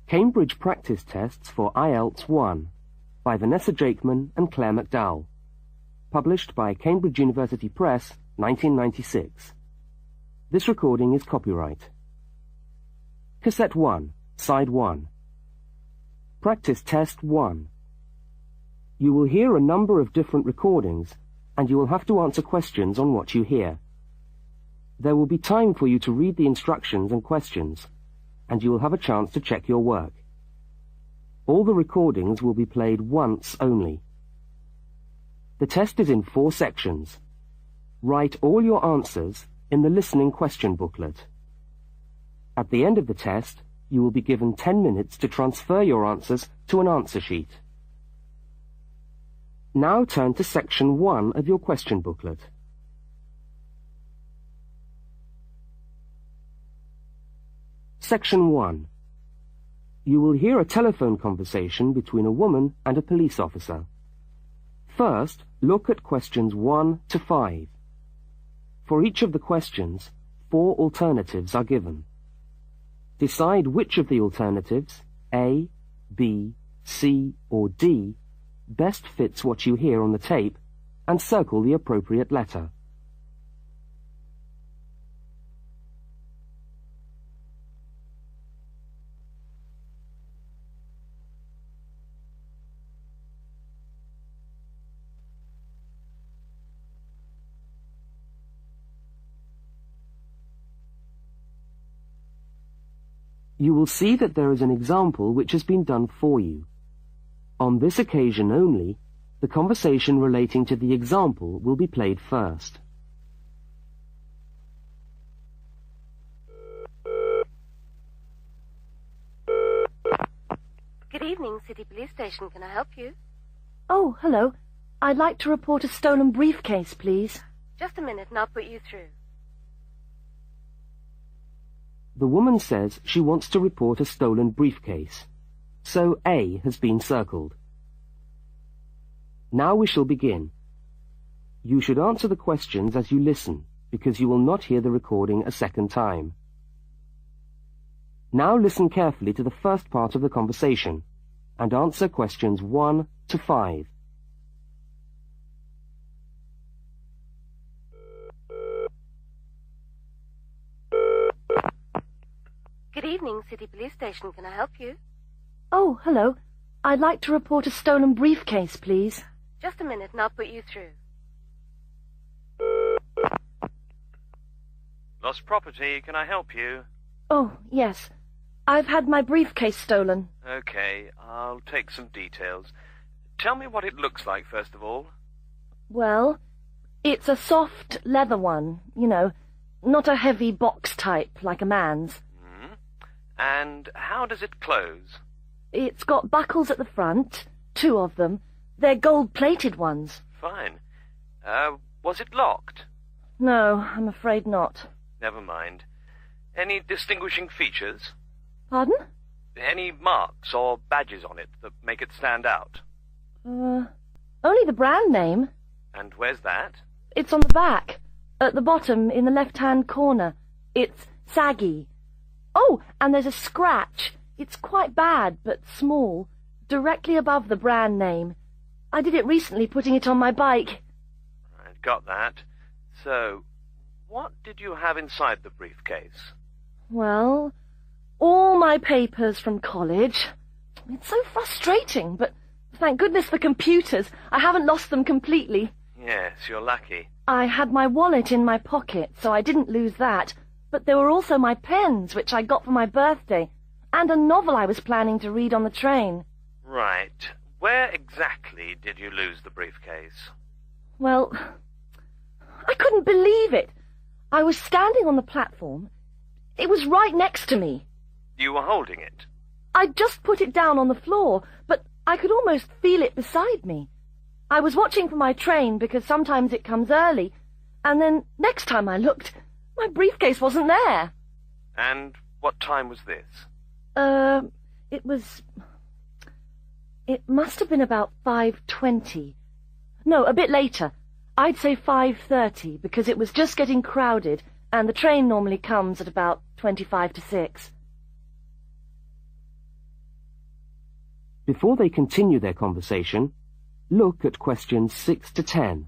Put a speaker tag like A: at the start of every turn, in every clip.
A: Cambridge Practice Tests for Ielts 1 by Vanessa Jakeman and Claire McDowell. Published by Cambridge University Press, 1996. This recording is copyright. Cassette 1, Side 1. Practice Test 1. You will hear a number of different recordings, and you will have to answer questions on what you hear. There will be time for you to read the instructions and questions, and you will have a chance to check your work. All the recordings will be played once only. The test is in 4 sections. Write all your answers in the listening question booklet. At the end of the test, you will be given 10 minutes to transfer your answers to an answer sheet. Now turn to section 1 of your question booklet. Section 1. You will hear a telephone conversation between a woman and a police officer. First, look at questions 1 to 5. For each of the questions, 4 alternatives are given. Decide which of the alternatives, A, B, C, or D, best fits what you hear on the tape, and circle the appropriate letter. You will see that there is an example which has been done for you. On this occasion only, the conversation relating to the example will be played first.
B: Good evening, City Police Station. Can I help you?
C: Oh, hello. I'd like to report a stolen briefcase, please.
B: Just a minute and I'll put you through.
A: The woman says she wants to report a stolen briefcase, so A has been circled. Now we shall begin. You should answer the questions as you listen, because you will not hear the recording a second time. Now listen carefully to the first part of the conversation, and answer questions 1 to 5.
B: Good evening, City Police Station. Can I help you?
C: Oh, hello. I'd like to report a stolen briefcase, please.
B: Just a minute and I'll put you through.
D: Lost property, can I help you?
C: Oh, yes. I've had my briefcase stolen.
D: Okay, I'll take some details. Tell me what it looks like, first of all.
C: Well, it's a soft leather one, you know, not a heavy box type like a man's.
D: And how does it close?
C: It's got buckles at the front, 2 of them. They're gold-plated ones.
D: Fine. Was it locked?
C: No, I'm afraid not.
D: Never mind. Any distinguishing features?
C: Pardon?
D: Any marks or badges on it that make it stand out?
C: Only the brand name.
D: And where's that?
C: It's on the back, at the bottom in the left-hand corner. It's saggy. Oh, and there's a scratch. It's quite bad, but small, directly above the brand name. I did it recently, putting it on my bike.
D: I got that. So, what did you have inside the briefcase?
C: Well, all my papers from college. It's so frustrating, but thank goodness for computers. I haven't lost them completely.
D: Yes, you're lucky.
C: I had my wallet in my pocket, so I didn't lose that. But there were also my pens, which I got for my birthday, and a novel I was planning to read on the train.
D: Right. Where exactly did you lose the briefcase?
C: Well, I couldn't believe it. I was standing on the platform. It was right next to me.
D: You were holding it?
C: I'd just put it down on the floor, but I could almost feel it beside me. I was watching for my train because sometimes it comes early, and then next time I looked, my briefcase wasn't there.
D: And what time was this?
C: It must have been about 5:20. No, a bit later. I'd say 5:30, because it was just getting crowded, and the train normally comes at about 25 to 6.
A: Before they continue their conversation, look at questions 6 to 10.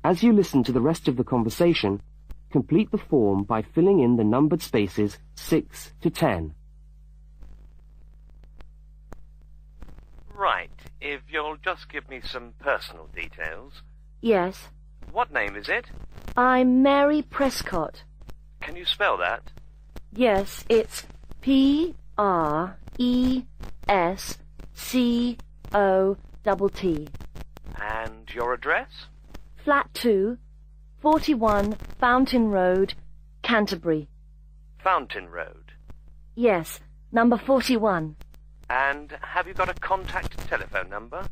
A: As you listen to the rest of the conversation, complete the form by filling in the numbered spaces 6 to 10.
D: Right. If you'll just give me some personal details.
C: Yes.
D: What name is it?
C: I'm Mary Prescott.
D: Can you spell that?
C: Yes, it's Prescott.
D: And your address?
C: Flat 2, 41 Fountain Road, Canterbury.
D: Fountain Road.
C: Yes, number 41.
D: And have you got a contact telephone number?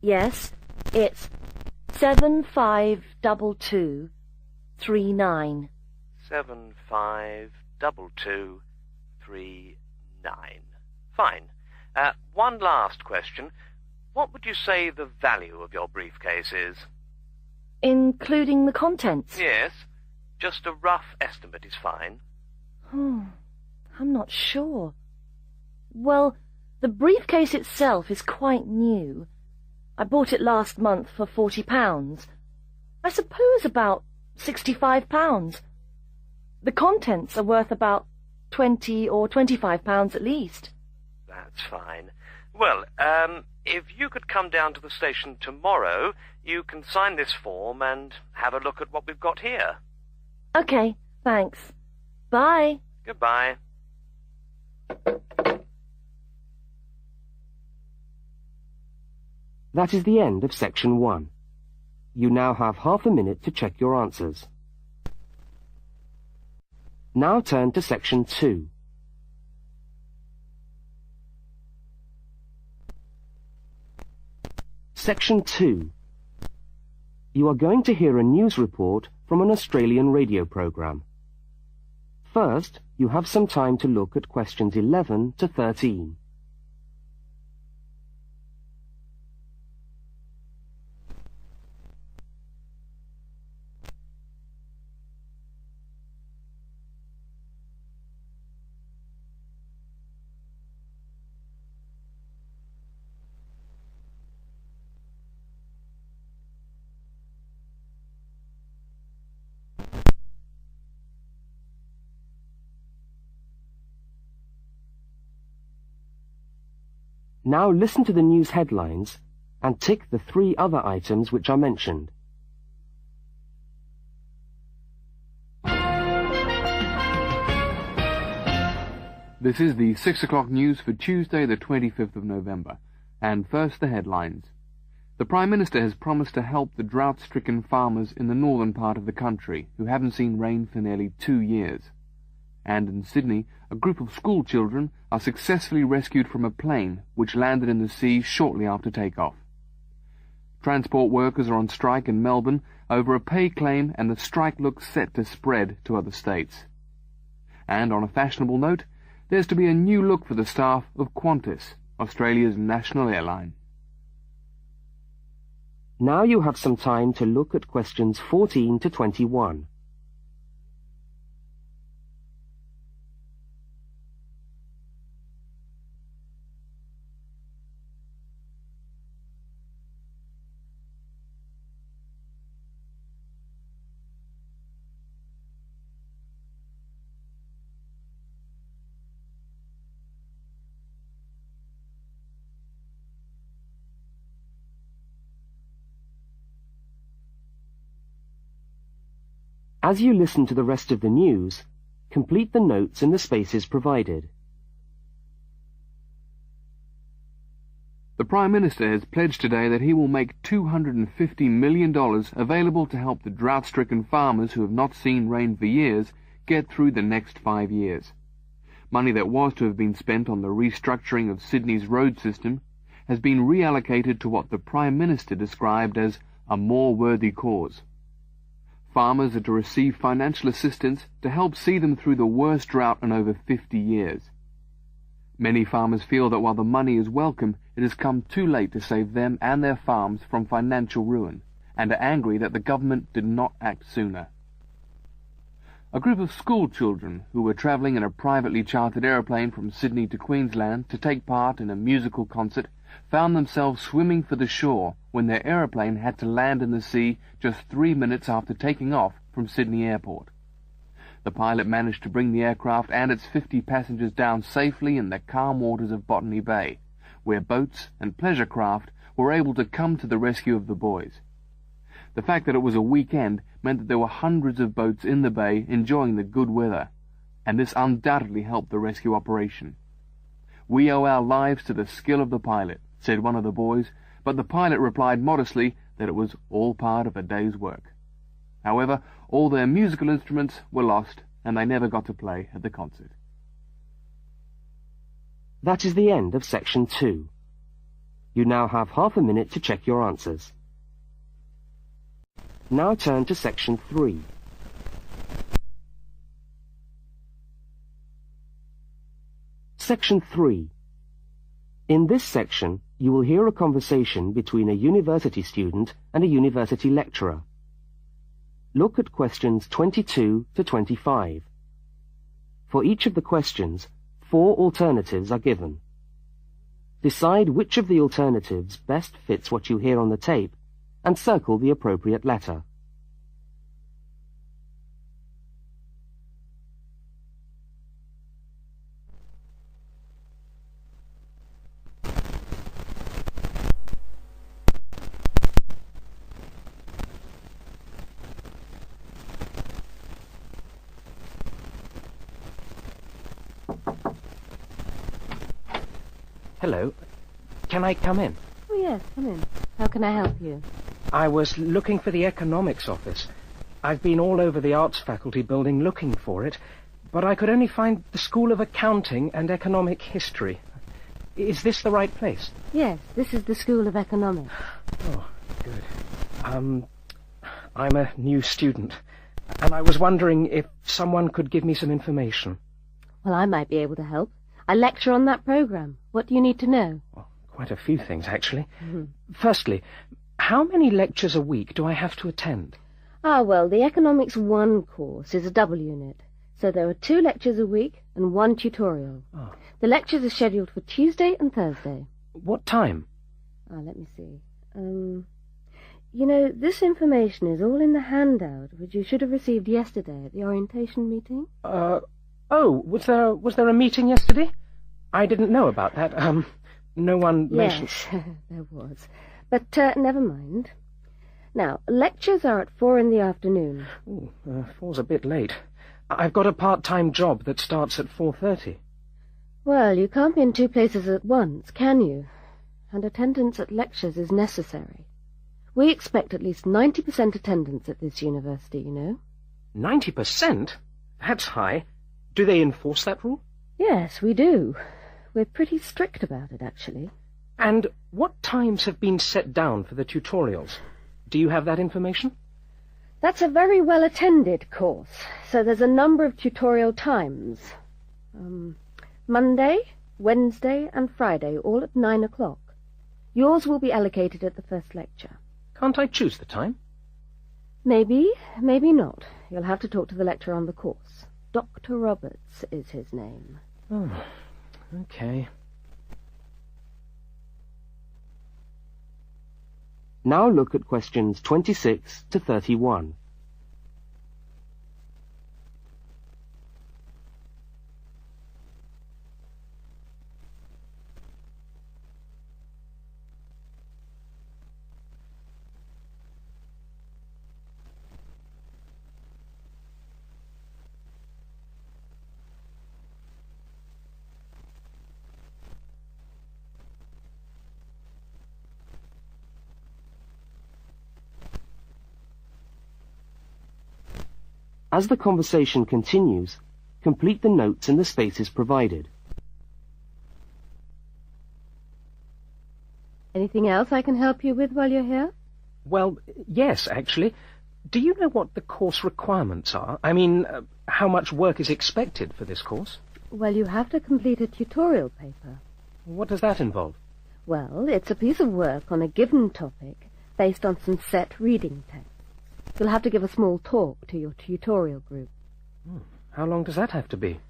C: Yes, it's 752239.
D: 752239. Fine. One last question. What would you say the value of your briefcase is?
C: Including the contents?
D: Yes. Just a rough estimate is fine.
C: I'm not sure. Well, the briefcase itself is quite new. I bought it last month for £40. I suppose about £65. The contents are worth about £20 or £25 at least.
D: That's fine. Well, if you could come down to the station tomorrow, you can sign this form and have a look at what we've got here.
C: Okay, thanks. Bye.
D: Goodbye.
A: That is the end of section 1. You now have half a minute to check your answers. Now turn to section 2. Section 2. You are going to hear a news report from an Australian radio program. First, you have some time to look at questions 11 to 13. Now listen to the news headlines and tick the 3 other items which are mentioned.
E: This is the 6 o'clock news for Tuesday the 25th of November. And first the headlines. The Prime Minister has promised to help the drought-stricken farmers in the northern part of the country who haven't seen rain for nearly 2 years. And in Sydney, a group of school children are successfully rescued from a plane which landed in the sea shortly after takeoff. Transport workers are on strike in Melbourne over a pay claim, and the strike looks set to spread to other states. And on a fashionable note, there's to be a new look for the staff of Qantas, Australia's national airline.
A: Now you have some time to look at questions 14 to 21. As you listen to the rest of the news, complete the notes in the spaces provided.
E: The Prime Minister has pledged today that he will make $250 million available to help the drought-stricken farmers who have not seen rain for years get through the next 5 years. Money that was to have been spent on the restructuring of Sydney's road system has been reallocated to what the Prime Minister described as a more worthy cause. Farmers are to receive financial assistance to help see them through the worst drought in over 50 years. Many farmers feel that while the money is welcome, it has come too late to save them and their farms from financial ruin, and are angry that the government did not act sooner. A group of school children who were travelling in a privately chartered aeroplane from Sydney to Queensland to take part in a musical concert found themselves swimming for the shore when their aeroplane had to land in the sea just 3 minutes after taking off from Sydney Airport. The pilot managed to bring the aircraft and its 50 passengers down safely in the calm waters of Botany Bay, where boats and pleasure craft were able to come to the rescue of the boys. The fact that it was a weekend meant that there were hundreds of boats in the bay enjoying the good weather, and this undoubtedly helped the rescue operation. "We owe our lives to the skill of the pilot," said one of the boys, but the pilot replied modestly that it was all part of a day's work. However, all their musical instruments were lost, and they never got to play at the concert.
A: That is the end of Section 2. You now have half a minute to check your answers. Now turn to Section 3. Section 3. In this section, you will hear a conversation between a university student and a university lecturer. Look at questions 22 to 25. For each of the questions, 4 alternatives are given. Decide which of the alternatives best fits what you hear on the tape and circle the appropriate letter.
F: Hello. Can I come in?
B: Oh, yes, come in. How can I help you?
F: I was looking for the economics office. I've been all over the arts faculty building looking for it, but I could only find the School of Accounting and Economic History. Is this the right place?
B: Yes, this is the School of Economics.
F: Oh, good. I'm a new student, and I was wondering if someone could give me some information.
B: Well, I might be able to help. I lecture on that program. What do you need to know?
F: Well, quite a few things, actually. Firstly, how many lectures a week do I have to attend?
B: Well, the Economics 1 course is a double unit. So there are 2 lectures a week and 1 tutorial.
F: Oh.
B: The lectures are scheduled for Tuesday and Thursday.
F: What time?
B: Let me see. You know, this information is all in the handout, which you should have received yesterday at the orientation meeting.
F: Oh, was there a meeting yesterday? I didn't know about that. No one mentioned...
B: Yes, there was. But never mind. Now, lectures are at 4 in the afternoon.
F: Ooh, 4's a bit late. I've got a part-time job that starts at 4:30.
B: Well, you can't be in 2 places at once, can you? And attendance at lectures is necessary. We expect at least 90% attendance at this university, you know.
F: 90%? That's high. Do they enforce that rule?
B: Yes, we do. We're pretty strict about it, actually.
F: And what times have been set down for the tutorials? Do you have that information?
B: That's a very well-attended course, so there's a number of tutorial times. Monday, Wednesday, and Friday, all at 9 o'clock. Yours will be allocated at the first lecture.
F: Can't I choose the time?
B: Maybe, maybe not. You'll have to talk to the lecturer on the course. Dr. Roberts is his name.
F: Oh, okay.
A: Now look at questions 26 to 31. As the conversation continues, complete the notes in the spaces provided.
B: Anything else I can help you with while you're here?
F: Well, yes, actually. Do you know what the course requirements are? I mean, how much work is expected for this course?
B: Well, you have to complete a tutorial paper.
F: What does that involve?
B: Well, it's a piece of work on a given topic based on some set reading texts. You'll have to give a small talk to your tutorial group.
F: How long does that have to be?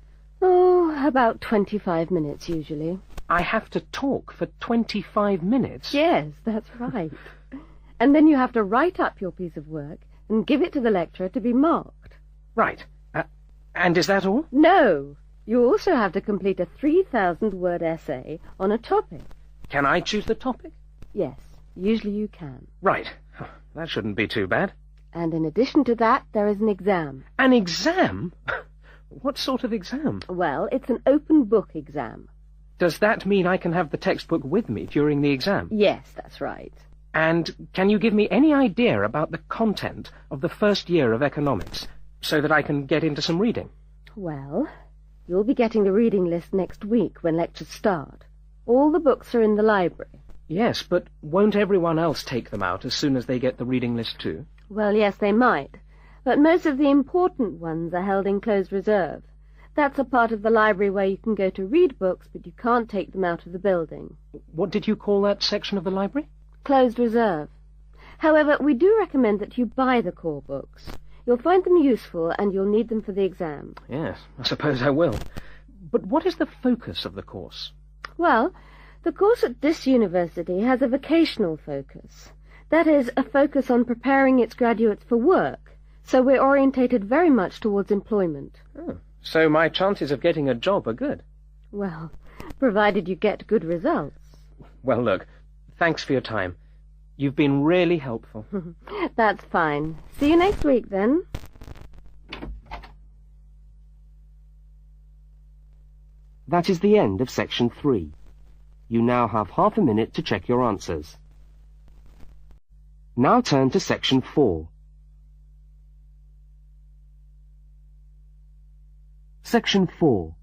B: Oh, about 25 minutes usually.
F: I have to talk for 25 minutes?
B: Yes, that's right. And then you have to write up your piece of work and give it to the lecturer to be marked.
F: Right. And is that all?
B: No. You also have to complete a 3,000-word essay on a topic.
F: Can I choose the topic?
B: Yes, usually you can.
F: Right. That shouldn't be too bad.
B: And in addition to that, there is an exam.
F: An exam? What sort of exam?
B: Well, it's an open book exam.
F: Does that mean I can have the textbook with me during the exam?
B: Yes, that's right.
F: And can you give me any idea about the content of the first year of economics, so that I can get into some reading?
B: Well, you'll be getting the reading list next week when lectures start. All the books are in the library.
F: Yes, but won't everyone else take them out as soon as they get the reading list too?
B: Well, yes, they might. But most of the important ones are held in closed reserve. That's a part of the library where you can go to read books, but you can't take them out of the building.
F: What did you call that section of the library?
B: Closed reserve. However, we do recommend that you buy the core books. You'll find them useful, and you'll need them for the exam.
F: Yes, I suppose I will. But what is the focus of the course?
B: Well, the course at this university has a vocational focus. That is, a focus on preparing its graduates for work. So we're orientated very much towards employment.
F: Oh, so my chances of getting a job are good?
B: Well, provided you get good results.
F: Well, look, thanks for your time. You've been really helpful.
B: That's fine. See you next week, then.
A: That is the end of section 3. You now have half a minute to check your answers. Now turn to section 4. Section 4.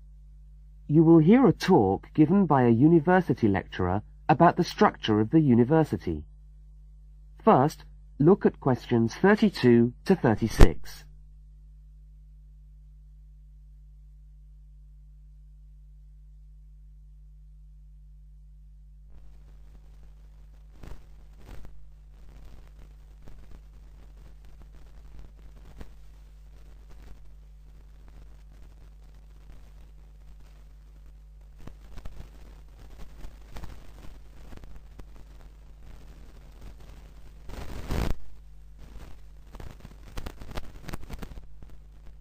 A: You will hear a talk given by a university lecturer about the structure of the university. First, look at questions 32 to 36.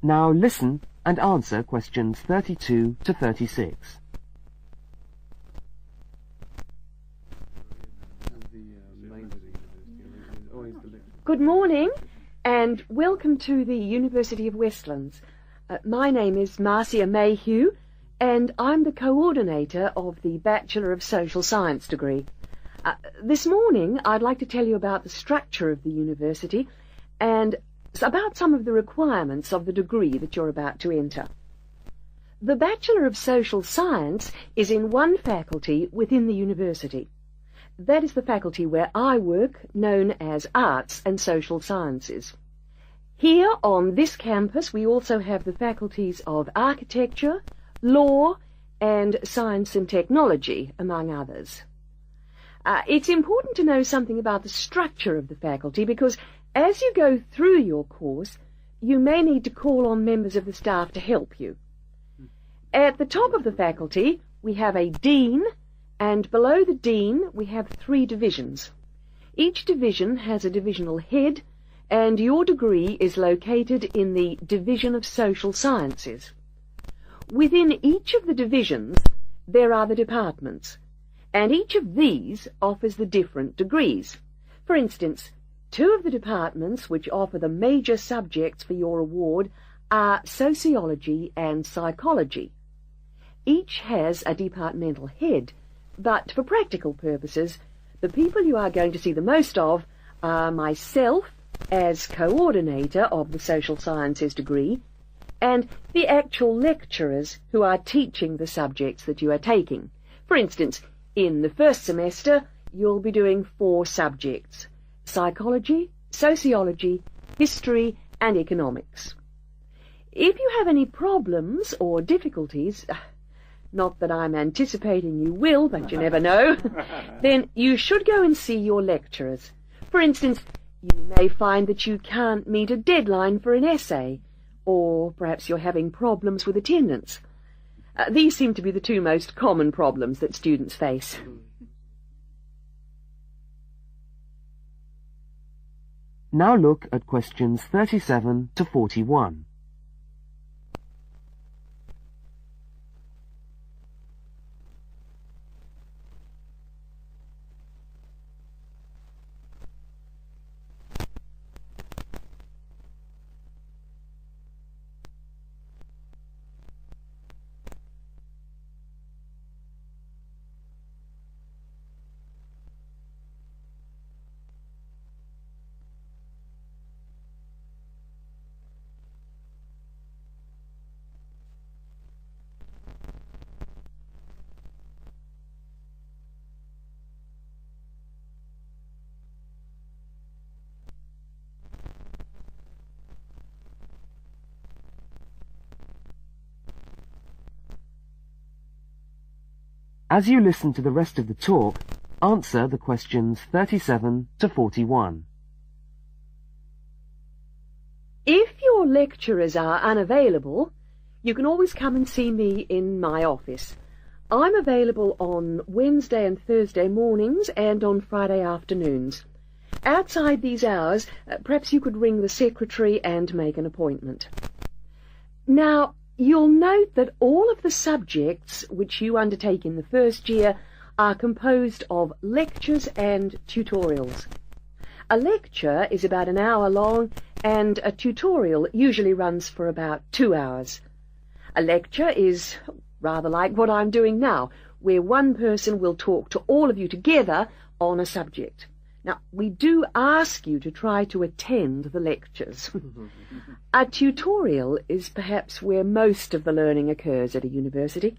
A: Now listen and answer questions 32 to 36.
G: Good morning, and welcome to the University of Westlands. My name is Marcia Mayhew, and I'm the coordinator of the Bachelor of Social Science degree. This morning, I'd like to tell you about the structure of the university and about some of the requirements of the degree that you're about to enter. The Bachelor of Social Science is in one faculty within the university. That is the faculty where I work, known as Arts and Social Sciences. Here on this campus we also have the faculties of Architecture, Law and Science and Technology, among others. It's important to know something about the structure of the faculty because as you go through your course, you may need to call on members of the staff to help you. At the top of the faculty, we have a dean, and below the dean, we have 3 divisions. Each division has a divisional head, and your degree is located in the Division of Social Sciences. Within each of the divisions, there are the departments, and each of these offers the different degrees. For instance, 2 of the departments which offer the major subjects for your award are sociology and psychology. Each has a departmental head, but for practical purposes, the people you are going to see the most of are myself as coordinator of the Social Sciences degree and the actual lecturers who are teaching the subjects that you are taking. For instance, in the first semester, you'll be doing 4 subjects: psychology, sociology, history, and economics. If you have any problems or difficulties, not that I'm anticipating you will, but you never know, then you should go and see your lecturers. For instance, you may find that you can't meet a deadline for an essay, or perhaps you're having problems with attendance. These seem to be the 2 most common problems that students face.
A: Now look at questions 37 to 41. As you listen to the rest of the talk, answer the questions 37 to 41.
G: If your lecturers are unavailable, you can always come and see me in my office. I'm available on Wednesday and Thursday mornings and on Friday afternoons. Outside these hours, perhaps you could ring the secretary and make an appointment. Now, you'll note that all of the subjects which you undertake in the first year are composed of lectures and tutorials. A lecture is about an hour long, and a tutorial usually runs for about 2 hours. A lecture is rather like what I'm doing now, where one person will talk to all of you together on a subject. Now, we do ask you to try to attend the lectures. A tutorial is perhaps where most of the learning occurs at a university.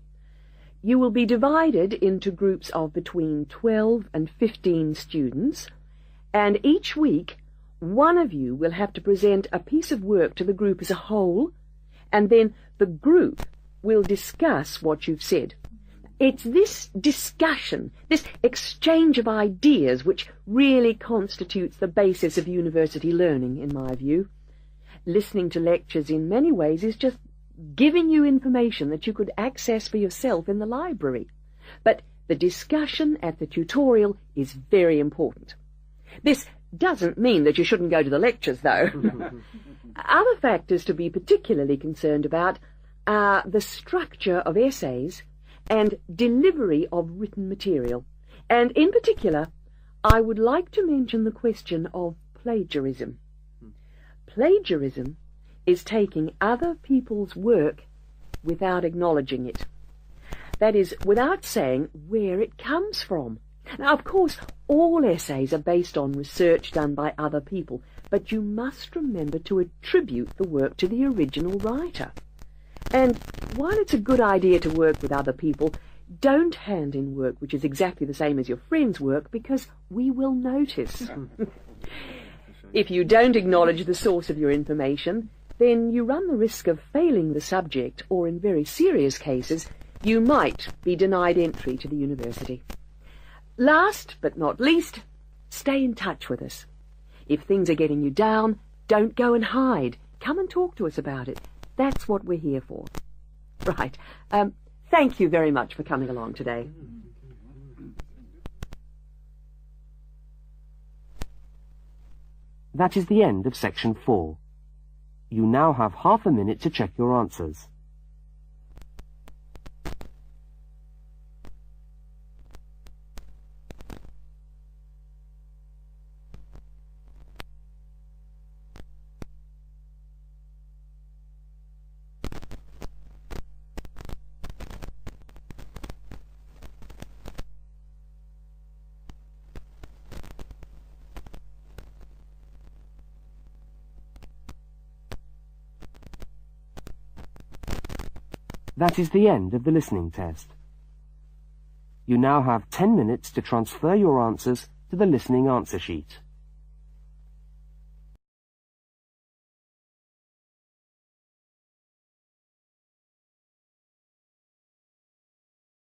G: You will be divided into groups of between 12 and 15 students, and each week one of you will have to present a piece of work to the group as a whole, and then the group will discuss what you've said. It's this discussion, this exchange of ideas, which really constitutes the basis of university learning, in my view. Listening to lectures in many ways is just giving you information that you could access for yourself in the library. But the discussion at the tutorial is very important. This doesn't mean that you shouldn't go to the lectures, though. Other factors to be particularly concerned about are the structure of essays and delivery of written material. And in particular, I would like to mention the question of plagiarism. Plagiarism is taking other people's work without acknowledging it. That is, without saying where it comes from. Now, of course, all essays are based on research done by other people, but you must remember to attribute the work to the original writer. And while it's a good idea to work with other people, don't hand in work which is exactly the same as your friend's work, because we will notice. If you don't acknowledge the source of your information, then you run the risk of failing the subject, or in very serious cases, you might be denied entry to the university. Last but not least, stay in touch with us. If things are getting you down, don't go and hide. Come and talk to us about it. That's what we're here for. Right. Thank you very much for coming along today.
A: That is the end of section 4. You now have half a minute to check your answers. That is the end of the listening test. You now have 10 minutes to transfer your answers to the listening answer sheet.